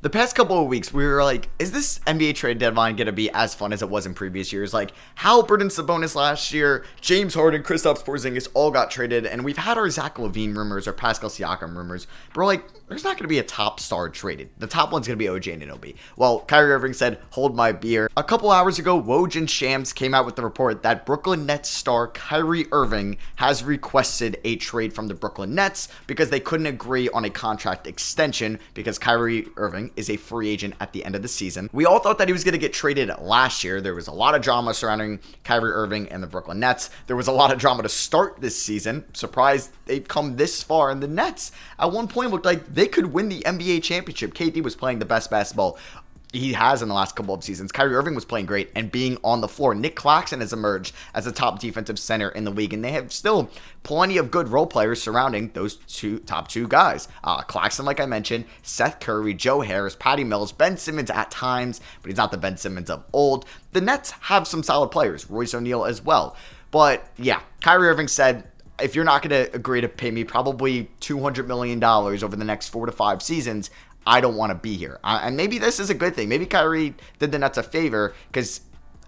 The past couple of weeks, we were like, is this NBA trade deadline going to be as fun as it was in previous years? Like, Halliburton and Sabonis last year, James Harden, Kristaps Porzingis all got traded, and we've had our Zach LaVine rumors, our Pascal Siakam rumors, but we're like, there's not going to be a top star traded. The top one's going to be OG Anunoby. Well, Kyrie Irving said, hold my beer. A couple hours ago, Woj and Shams came out with the report that Brooklyn Nets star Kyrie Irving has requested a trade from the Brooklyn Nets because they couldn't agree on a contract extension because Kyrie Irving is a free agent at the end of the season. We all thought that he was going to get traded last year. There was a lot of drama surrounding Kyrie Irving and the Brooklyn Nets. There was a lot of drama to start this season. Surprised they've come this far, and the Nets at one point looked like they could win the NBA championship. KD was playing the best basketball he has in the last couple of seasons. Kyrie Irving was playing great and being on the floor. Nick Claxton has emerged as a top defensive center in the league, and they have still plenty of good role players surrounding those top two guys. Claxton, like I mentioned, Seth Curry, Joe Harris, Patty Mills, Ben Simmons at times, but he's not the Ben Simmons of old. The Nets have some solid players, Royce O'Neal as well. But yeah, Kyrie Irving said, if you're not going to agree to pay me probably $200 million over the next 4 to 5 seasons, I don't want to be here. And maybe this is a good thing. Maybe Kyrie did the Nets a favor because,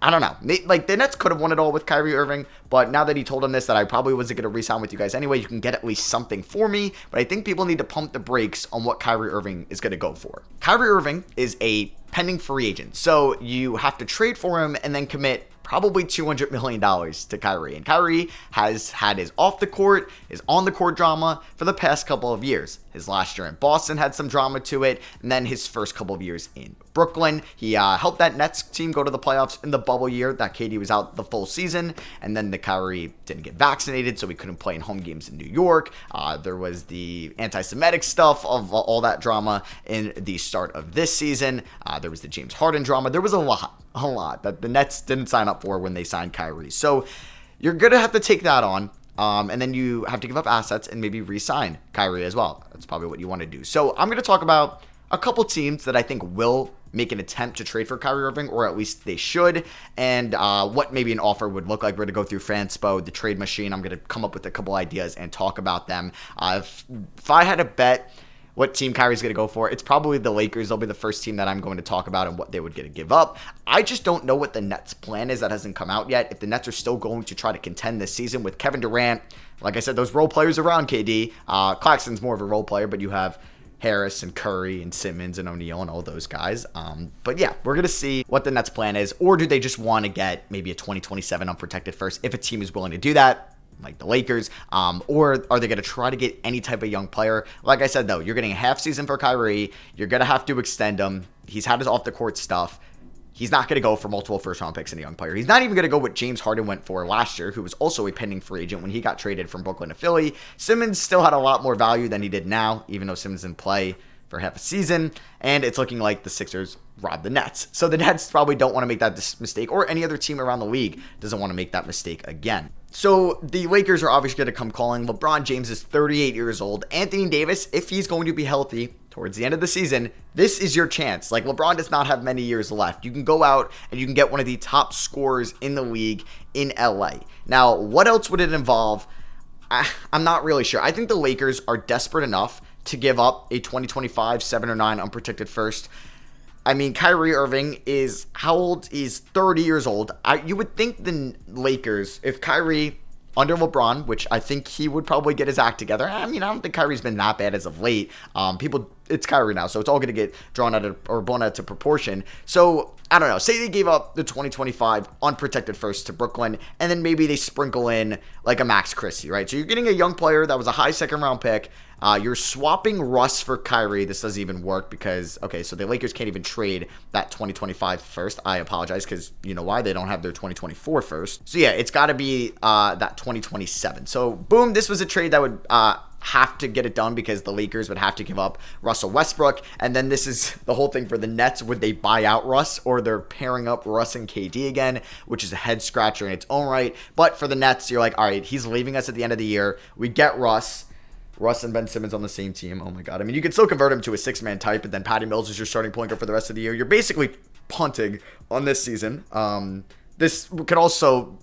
I don't know. Like, the Nets could have won it all with Kyrie Irving, but now that he told him this, that I probably wasn't going to re-sign with you guys anyway, you can get at least something for me. But I think people need to pump the brakes on what Kyrie Irving is going to go for. Kyrie Irving is a pending free agent, so you have to trade for him and then commit probably $200 million to Kyrie. And Kyrie has had his off-the-court, his on-the-court drama for the past couple of years. His last year in Boston had some drama to it, and then his first couple of years in Brooklyn. He helped that Nets team go to the playoffs in the bubble year that KD was out the full season, and then the Kyrie didn't get vaccinated, so he couldn't play in home games in New York. There was the anti-Semitic stuff of all that drama in the start of this season. There was the James Harden drama. There was a lot that the Nets didn't sign up for when they signed Kyrie. So you're going to have to take that on. And then you have to give up assets and maybe re-sign Kyrie as well. That's probably what you want to do. So I'm going to talk about a couple teams that I think will make an attempt to trade for Kyrie Irving, or at least they should, and what maybe an offer would look like. We're going to go through Fanspo, the trade machine. I'm going to come up with a couple ideas and talk about them. If I had to bet what team Kyrie's going to go for, it's probably the Lakers. They'll be the first team that I'm going to talk about and what they would get to give up. I just don't know what the Nets' plan is. That hasn't come out yet. If the Nets are still going to try to contend this season with Kevin Durant, like I said, those role players around KD. Claxton's more of a role player, but you have Harris and Curry and Simmons and O'Neal and all those guys. But yeah, we're going to see what the Nets' plan is. Or do they just want to get maybe a 2027 unprotected first if a team is willing to do that, like the Lakers, or are they going to try to get any type of young player? Like I said, though, you're getting a half season for Kyrie. You're going to have to extend him. He's had his off-the-court stuff. He's not going to go for multiple first-round picks in a young player. He's not even going to go what James Harden went for last year, who was also a pending free agent when he got traded from Brooklyn to Philly. Simmons still had a lot more value than he did now, even though Simmons didn't play for half a season, and it's looking like the Sixers robbed the Nets. So the Nets probably don't want to make that mistake, or any other team around the league doesn't want to make that mistake again. So the Lakers are obviously going to come calling. LeBron James is 38 years old. Anthony Davis, if he's going to be healthy towards the end of the season, this is your chance. Like, LeBron does not have many years left. You can go out and you can get one of the top scorers in the league in LA. Now, what else would it involve? I'm not really sure. I think the Lakers are desperate enough to give up a 2025 7 or 9 unprotected first. I mean, Kyrie Irving is how old? He's 30 years old. You would think the Lakers, if Kyrie under LeBron, which I think he would probably get his act together. I mean, I don't think Kyrie's been that bad as of late. It's Kyrie now, so it's all going to get drawn out or blown out to proportion. So I don't know. Say they gave up the 2025 unprotected first to Brooklyn, and then maybe they sprinkle in like a Max Christie, right? So you're getting a young player that was a high second round pick. You're swapping Russ for Kyrie. This doesn't even work because, okay, so the Lakers can't even trade that 2025 first. I apologize because you know why? They don't have their 2024 first. So yeah, it's got to be that 2027. So boom, this was a trade that would have to get it done because the Lakers would have to give up Russell Westbrook. And then this is the whole thing for the Nets. Would they buy out Russ, or they're pairing up Russ and KD again, which is a head scratcher in its own right. But for the Nets, you're like, all right, he's leaving us at the end of the year. We get Russ and Ben Simmons on the same team. Oh my God. I mean, you can still convert him to a 6-man type, and then Patty Mills is your starting point guard for the rest of the year. You're basically punting on this season. This could also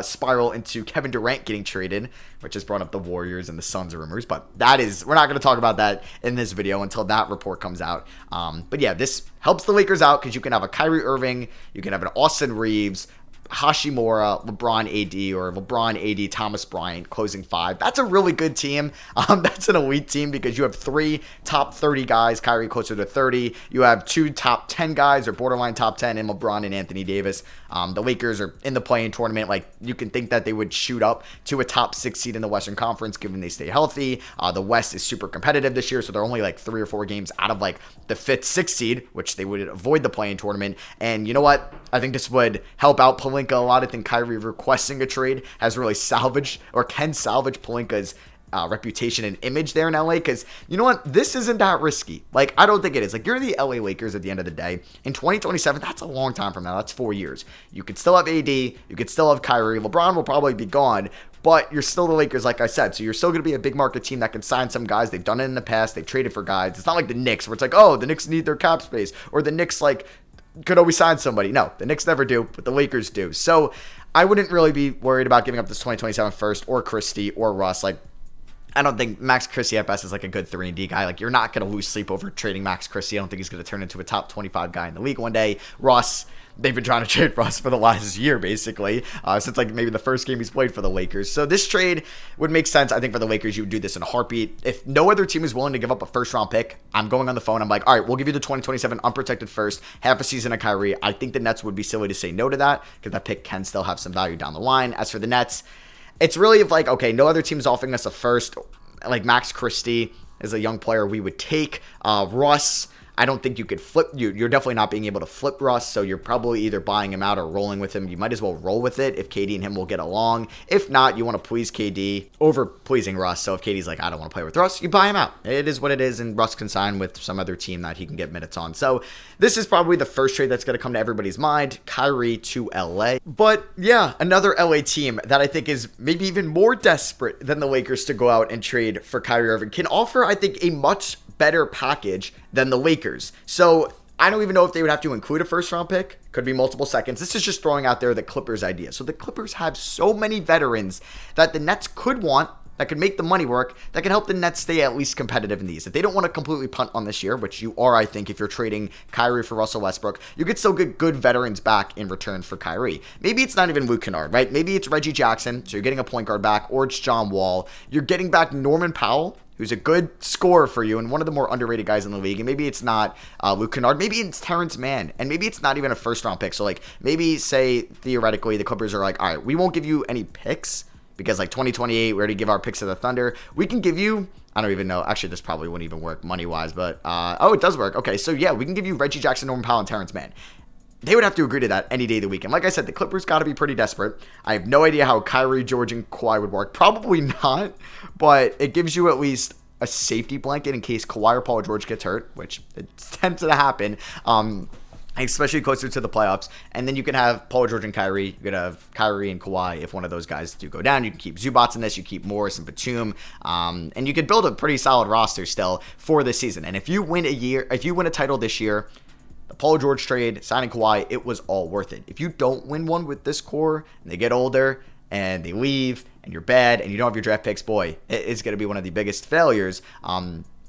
spiral into Kevin Durant getting traded, which has brought up the Warriors and the Suns rumors. But we're not going to talk about that in this video until that report comes out. But yeah, this helps the Lakers out because you can have a Kyrie Irving, you can have an Austin Reeves, Hashimura, LeBron AD, or LeBron AD, Thomas Bryant, closing 5. That's a really good team. That's an elite team because you have 3 top 30 guys, Kyrie closer to 30. You have 2 top 10 guys or borderline top 10 in LeBron and Anthony Davis. The Lakers are in the play-in tournament. Like, you can think that they would shoot up to a top 6 seed in the Western Conference given they stay healthy. The West is super competitive this year, so they're only like 3 or 4 games out of like the 5th, 6th seed, which they would avoid the play-in tournament. And you know what? I think this would help out Pelinka a lot. I think Kyrie requesting a trade has really salvaged or can salvage Pelinka's reputation and image there in LA, because you know what, this isn't that risky. Like, I don't think it is. Like, you're the LA Lakers at the end of the day. In 2027, that's a long time from now. That's 4 years. You could still have AD, you could still have Kyrie. LeBron will probably be gone, but you're still the Lakers, like I said. So you're still going to be a big market team that can sign some guys. They've done it in the past. They've traded for guys. It's not like the Knicks where it's like, oh, the Knicks need their cap space, or the Knicks like could always sign somebody. No, the Knicks never do, but the Lakers do. So I wouldn't really be worried about giving up this 2027 first or Christie or Russ. Like, I don't think Max Christie at best is like a good 3-and-D guy. Like, you're not going to lose sleep over trading Max Christie. I don't think he's going to turn into a top 25 guy in the league one day. Russ, they've been trying to trade Russ for the last year, basically, since like maybe the first game he's played for the Lakers. So this trade would make sense. I think for the Lakers, you would do this in a heartbeat. If no other team is willing to give up a first-round pick, I'm going on the phone. I'm like, all right, we'll give you the 2027 unprotected first, half a season of Kyrie. I think the Nets would be silly to say no to that because that pick can still have some value down the line. As for the Nets, it's really of like, okay, no other team is offering us a first. Like, Max Christie is a young player we would take. Russ, I don't think you could flip. You're definitely not being able to flip Russ, so you're probably either buying him out or rolling with him. You might as well roll with it if KD and him will get along. If not, you want to please KD over pleasing Russ. So if KD's like, I don't want to play with Russ, you buy him out. It is what it is, and Russ can sign with some other team that he can get minutes on. So this is probably the first trade that's going to come to everybody's mind, Kyrie to LA. But yeah, another LA team that I think is maybe even more desperate than the Lakers to go out and trade for Kyrie Irving can offer, I think, a much better package than the Lakers. So I don't even know if they would have to include a first round pick. Could be multiple seconds. This is just throwing out there the Clippers idea. So the Clippers have so many veterans that the Nets could want, that could make the money work, that can help the Nets stay at least competitive in these. If they don't want to completely punt on this year, which you are, I think, if you're trading Kyrie for Russell Westbrook, you could still get good veterans back in return for Kyrie. Maybe it's not even Luke Kennard, right? Maybe it's Reggie Jackson, so you're getting a point guard back, or it's John Wall. You're getting back Norman Powell, who's a good scorer for you and one of the more underrated guys in the league. And maybe it's not Luke Kennard. Maybe it's Terrence Mann. And maybe it's not even a first-round pick. So, like, maybe, say, theoretically, the Clippers are like, all right, we won't give you any picks because, like, 2028, we already give our picks to the Thunder. We can give you, I don't even know. Actually, this probably wouldn't even work money-wise. But, oh, it does work. Okay, so, yeah, we can give you Reggie Jackson, Norman Powell, and Terrence Mann. They would have to agree to that any day of the week. And like I said, the Clippers got to be pretty desperate. I have no idea how Kyrie, George, and Kawhi would work. Probably not, but it gives you at least a safety blanket in case Kawhi or Paul George gets hurt, which it tends to happen, especially closer to the playoffs. And then you can have Paul George and Kyrie. You could have Kyrie and Kawhi if one of those guys do go down. You can keep Zubats in this. You keep Morris and Batum, and you could build a pretty solid roster still for this season. And if you win a title this year, the Paul George trade, signing Kawhi, it was all worth it. If you don't win one with this core and they get older and they leave and you're bad and you don't have your draft picks, boy, it's going to be one of the biggest failures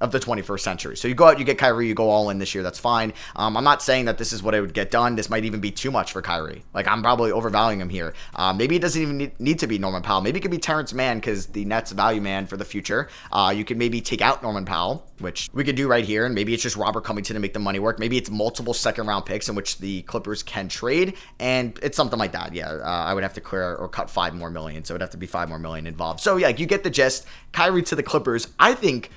of the 21st century. So you go out, you get Kyrie, you go all in this year, that's fine. I'm not saying that this is what it would get done. This might even be too much for Kyrie. Like, I'm probably overvaluing him here. Maybe it doesn't even need to be Norman Powell. Maybe it could be Terrence Mann because the Nets value man for the future. You could maybe take out Norman Powell, which we could do right here, and maybe it's just Robert Covington to make the money work. Maybe it's multiple second-round picks in which the Clippers can trade, and it's something like that. Yeah, I would have to clear or cut $5 more million, so it would have to be $5 more million involved. So, yeah, you get the gist. Kyrie to the Clippers, I think,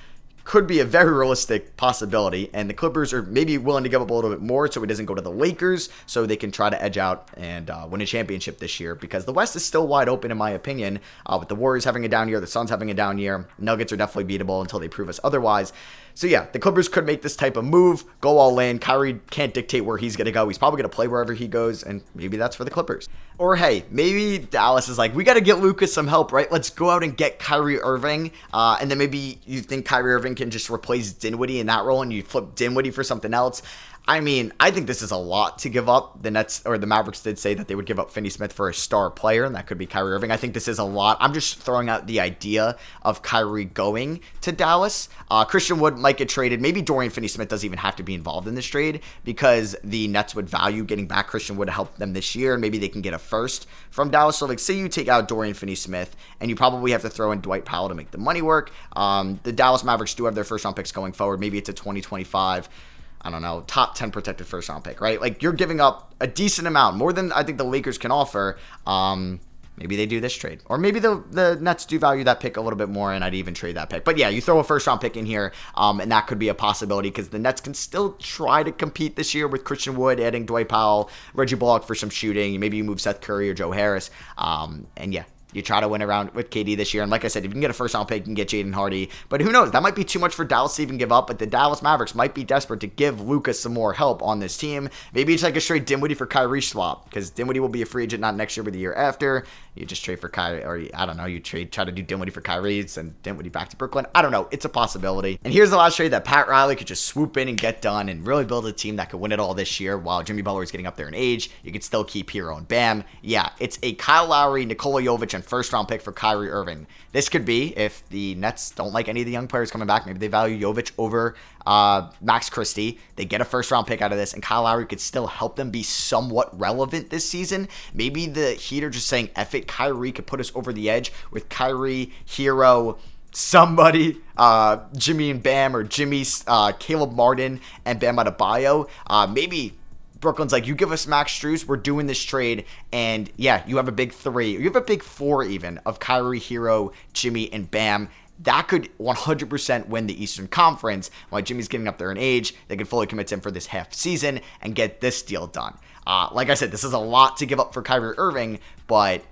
could be a very realistic possibility, and the Clippers are maybe willing to give up a little bit more so it doesn't go to the Lakers, so they can try to edge out and win a championship this year, because the West is still wide open in my opinion, with the Warriors having a down year, the Suns having a down year. Nuggets are definitely beatable until they prove us otherwise. So yeah, the Clippers could make this type of move, go all in. Kyrie can't dictate where he's going to go. He's probably going to play wherever he goes, and maybe that's for the Clippers. Or hey, maybe Dallas is like, we got to get Luka some help, right? Let's go out and get Kyrie Irving, and then maybe you think Kyrie Irving can just replace Dinwiddie in that role, and you flip Dinwiddie for something else. I mean, I think this is a lot to give up. The Nets or the Mavericks did say that they would give up Finney-Smith for a star player, and that could be Kyrie Irving. I think this is a lot. I'm just throwing out the idea of Kyrie going to Dallas. Christian Wood might get traded. Maybe Dorian Finney-Smith doesn't even have to be involved in this trade because the Nets would value getting back Christian Wood to help them this year, and maybe they can get a first from Dallas. So, like, say you take out Dorian Finney-Smith, and you probably have to throw in Dwight Powell to make the money work. The Dallas Mavericks do have their first-round picks going forward. Maybe it's a 2025. I don't know, top 10 protected first round pick, right? Like, you're giving up a decent amount, more than I think the Lakers can offer. Maybe they do this trade. Or maybe the Nets do value that pick a little bit more, and I'd even trade that pick. But yeah, you throw a first round pick in here, and that could be a possibility because the Nets can still try to compete this year with Christian Wood, adding Dwight Powell, Reggie Bullock for some shooting. Maybe you move Seth Curry or Joe Harris. And yeah. You try to win around with KD this year. And like I said, if you can get a first-round pick, you can get Jaden Hardy. But who knows? That might be too much for Dallas to even give up. But the Dallas Mavericks might be desperate to give Luka some more help on this team. Maybe it's like a straight Dinwiddie for Kyrie swap. Because Dinwiddie will be a free agent not next year, but the year after. You just trade for Kyrie. Or I don't know. You try to do Dinwiddie for Kyrie. Send Dinwiddie back to Brooklyn. I don't know. It's a possibility. And here's the last trade that Pat Riley could just swoop in and get done. And really build a team that could win it all this year. While Jimmy Butler is getting up there in age. You could still keep Hero and Bam. Yeah. It's a Kyle Lowry, Nikola Jovic, and first-round pick for Kyrie Irving. This could be, if the Nets don't like any of the young players coming back, maybe they value Jovic over Max Christie. They get a first-round pick out of this, and Kyle Lowry could still help them be somewhat relevant this season. Maybe the Heat are just saying, F it, Kyrie could put us over the edge with Kyrie, Hero, somebody, Jimmy and Bam, or Jimmy's Caleb Martin and Bam Adebayo. Maybe Brooklyn's like, you give us Max Strus, we're doing this trade, and yeah, you have a big three, you have a big four even, of Kyrie, Hero, Jimmy, and Bam. That could 100% win the Eastern Conference. While Jimmy's getting up there in age, they could fully commit to him for this half season and get this deal done. Like I said, this is a lot to give up for Kyrie Irving, but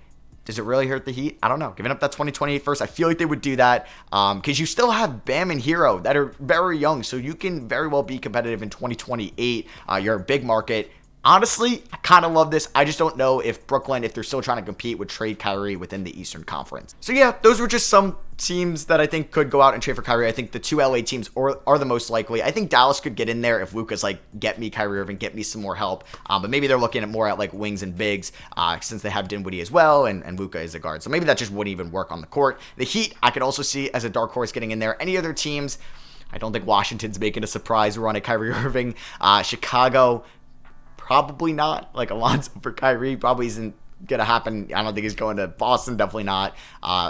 does it really hurt the Heat? I don't know. Giving up that 2028 first, I feel like they would do that because you still have Bam and Hero that are very young, so you can very well be competitive in 2028. You're a big market. Honestly, I kind of love this. I just don't know if Brooklyn, if they're still trying to compete, would trade Kyrie within the Eastern Conference. So yeah, those were just some teams that I think could go out and trade for Kyrie. I think the two LA teams are the most likely. I think Dallas could get in there if Luka's like, get me Kyrie Irving, get me some more help. But maybe they're looking at more at like wings and bigs since they have Dinwiddie as well, and Luka is a guard. So maybe that just wouldn't even work on the court. The Heat, I could also see as a dark horse getting in there. Any other teams, I don't think Washington's making a surprise run at Kyrie Irving. Chicago, probably not. Like, Alonzo for Kyrie probably isn't going to happen. I don't think he's going to Boston. Definitely not.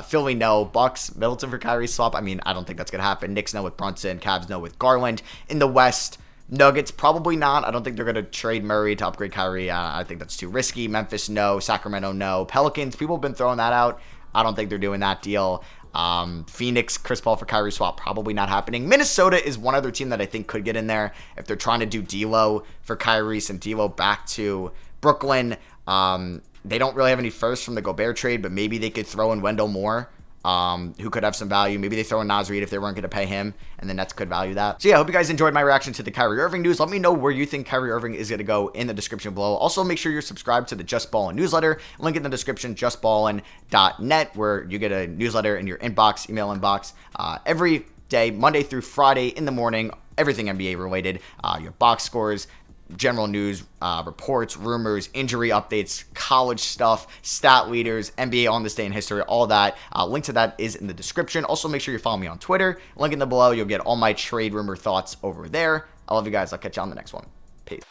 Philly, no. Bucks, Middleton for Kyrie swap. I mean, I don't think that's going to happen. Knicks, no with Brunson. Cavs, no with Garland. In the West, Nuggets, probably not. I don't think they're going to trade Murray to upgrade Kyrie. I think that's too risky. Memphis, no. Sacramento, no. Pelicans, people have been throwing that out. I don't think they're doing that deal. Phoenix, Chris Paul for Kyrie swap, probably not happening. Minnesota is one other team that I think could get in there if they're trying to do D'Lo for Kyrie, send D'Lo back to Brooklyn. They don't really have any firsts from the Gobert trade, but maybe they could throw in Wendell Moore, who could have some value. Maybe they throw in Naz Reid if they weren't going to pay him, and the Nets could value that. So yeah, I hope you guys enjoyed my reaction to the Kyrie Irving news. Let me know where you think Kyrie Irving is going to go in the description below. Also, make sure you're subscribed to the Just Ballin newsletter. Link in the description, justballin.net, where you get a newsletter in your inbox, email inbox, every day, Monday through Friday in the morning, everything NBA related, your box scores, general news, reports, rumors, injury updates, college stuff, stat leaders, NBA on this day in history, all that. Link to that is in the description. Also, make sure you follow me on Twitter. Link in the below. You'll get all my trade rumor thoughts over there. I love you guys. I'll catch you on the next one. Peace.